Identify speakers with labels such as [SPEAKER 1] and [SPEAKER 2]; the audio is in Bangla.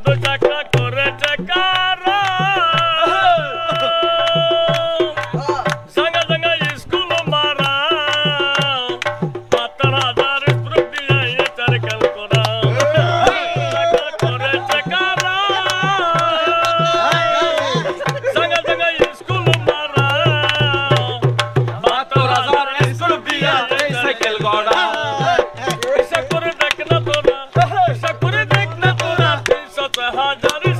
[SPEAKER 1] দু চাকা করে টাকারা সঙ্গে সঙ্গে স্কুল মারা ৭০,০০০ প্রুফ দিয়ে সার্কেল করা চাকা করে টাকারা সঙ্গে সঙ্গে স্কুল মারা ৭০,০০০ প্রুফ দিয়ে সাইকেল করা হিসাব করে দেখ না তোরা ৩০০,০০০